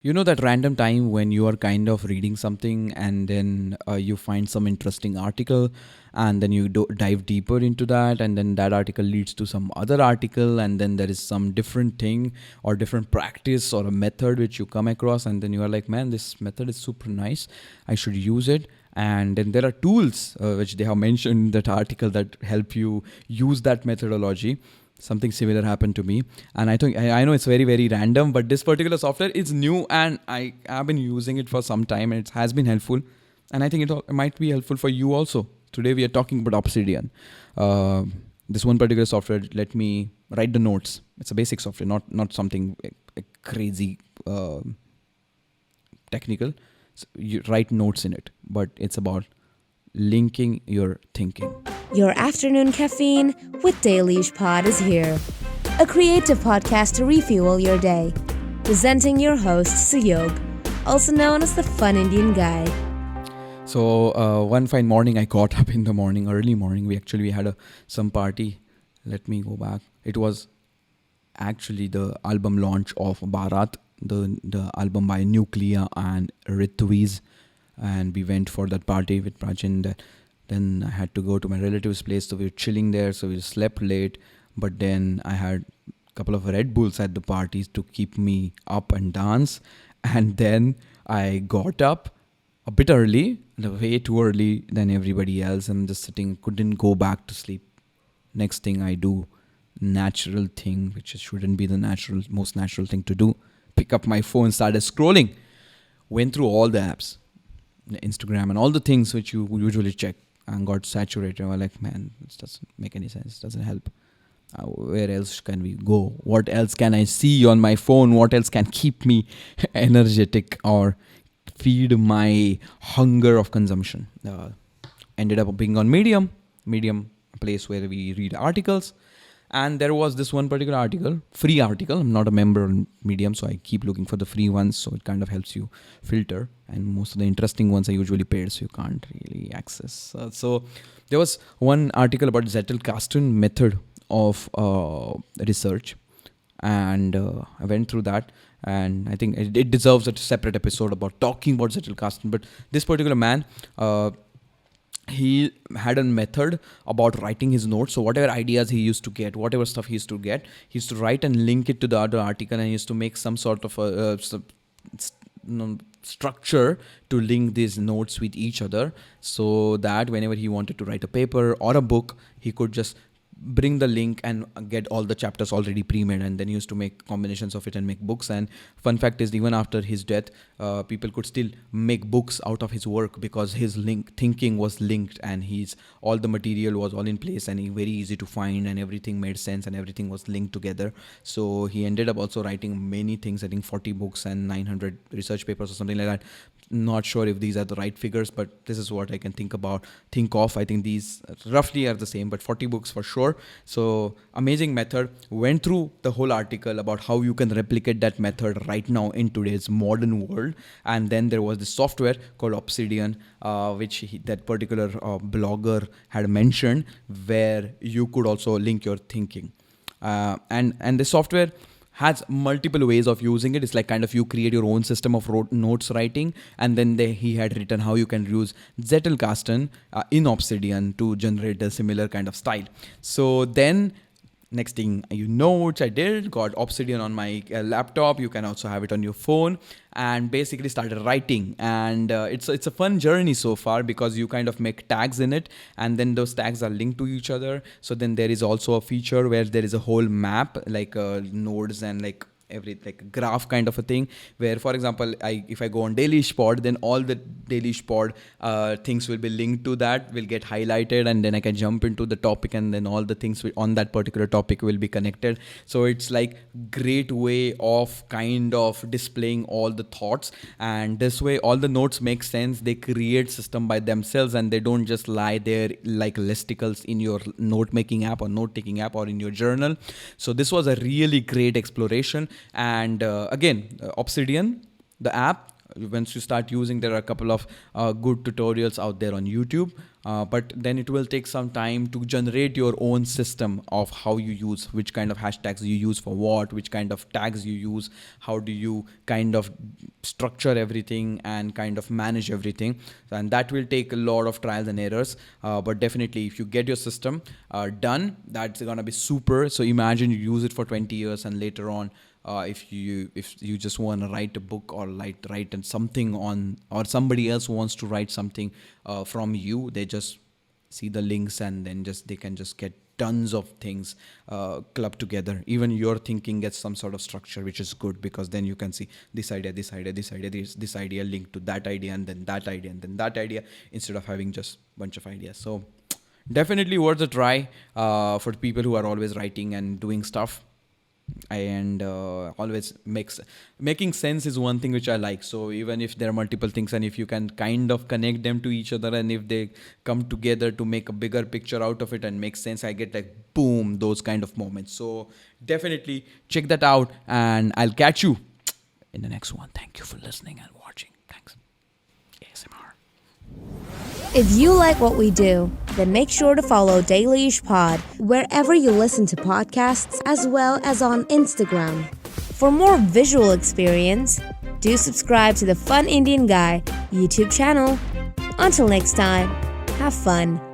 You know that random time when you are kind of reading something and then you find some interesting article and then you dive deeper into that, and then that article leads to some other article, and then there is some different thing or different practice or a method which you come across, and then you are like, man, this method is super nice, I should use it. And then there are tools which they have mentioned in that article that help you use that methodology. Something similar happened to me, and I know it's very very random, but this particular software is new and I have been using it for some time and it has been helpful, and I think it might be helpful for you also. Today we are talking about Obsidian. uh, this one particular software let me write the notes. It's a basic software, not something crazy technical. So you write notes in it, but it's about linking your thinking. Your afternoon caffeine with Dailysh Pod is here. A creative podcast to refuel your day. Presenting your host, Suyog, also known as the Fun Indian Guy. So one fine morning, I got up in the morning, early morning. We had some party. Let me go back. It was actually the album launch of Bharat, the album by Nuclear and Ritviz, and we went for that party with Prachin. Then I had to go to my relative's place, so we were chilling there. So we slept late, but then I had a couple of Red Bulls at the parties to keep me up and dance. And then I got up a bit early, way too early than everybody else. I'm just sitting, couldn't go back to sleep. Next thing I do, natural thing, which shouldn't be the most natural thing to do. Pick up my phone, started scrolling, went through all the apps, Instagram and all the things which you usually check, and got saturated. I was like, man, this doesn't make any sense. It doesn't help. Where else can we go? What else can I see on my phone? What else can keep me energetic or feed my hunger of consumption? Ended up being on Medium, a place where we read articles. And there was this one particular article, free article. I'm not a member on Medium, so I keep looking for the free ones. So it kind of helps you filter. And most of the interesting ones are usually paid, so you can't really access. So there was one article about Zettelekasten method of research. And I went through that. And I think it deserves a separate episode about talking about Zettelekasten. But this particular man, he had a method about writing his notes. So whatever ideas he used to get, whatever stuff he used to get, he used to write and link it to the other article, and he used to make some sort of a structure to link these notes with each other, so that whenever he wanted to write a paper or a book, he could just bring the link and get all the chapters already pre-made, and then he used to make combinations of it and make books. And fun fact is, even after his death, people could still make books out of his work, because his thinking was linked, and all the material was all in place, and very easy to find, and everything made sense, and everything was linked together. So he ended up also writing many things, I think 40 books and 900 research papers or something like that. Not sure if these are the right figures, but this is what I can think of. I think these roughly are the same, but 40 books for sure. So amazing method. Went through the whole article about how you can replicate that method right now in today's modern world. And then there was this software called Obsidian, which that particular blogger had mentioned, where you could also link your thinking. And the software has multiple ways of using it. It's like kind of you create your own system of notes writing, and then he had written how you can use Zettelekasten in Obsidian to generate a similar kind of style. So then next thing you know, which I did, got Obsidian on my laptop. You can also have it on your phone, and basically started writing. And it's a fun journey so far, because you kind of make tags in it, and then those tags are linked to each other. So then there is also a feature where there is a whole map, like nodes and like a graph kind of a thing, where, for example, if I go on Dailysh Pod, then all the Dailysh Pod things will be linked to that, will get highlighted, and then I can jump into the topic, and then all the things on that particular topic will be connected. So it's like great way of kind of displaying all the thoughts, and this way all the notes make sense. They create system by themselves, and they don't just lie there like listicles in your note making app or note taking app or in your journal. So this was a really great exploration. And again, Obsidian, the app, once you start using, there are a couple of good tutorials out there on YouTube. But then it will take some time to generate your own system of how you use, which kind of hashtags you use for what, which kind of tags you use, how do you kind of structure everything and kind of manage everything. And that will take a lot of trials and errors. But definitely, if you get your system done, that's gonna be super. So imagine you use it for 20 years and later on, if you just want to write a book or write something on, or somebody else wants to write something from you, they just see the links and then they can just get tons of things clubbed together. Even your thinking gets some sort of structure, which is good, because then you can see this idea, this idea linked to that idea, and then that idea, and then that idea, instead of having just bunch of ideas. So definitely worth a try for people who are always writing and doing stuff. And always making sense is one thing which I like. So even if there are multiple things, and if you can kind of connect them to each other, and if they come together to make a bigger picture out of it and make sense, I get like boom, those kind of moments. So definitely check that out, and I'll catch you in the next one. Thank you for listening and watching. Thanks. ASMR. If you like what we do, then make sure to follow Dailyish Pod wherever you listen to podcasts, as well as on Instagram. For more visual experience, do subscribe to the Fun Indian Guy YouTube channel. Until next time, have fun.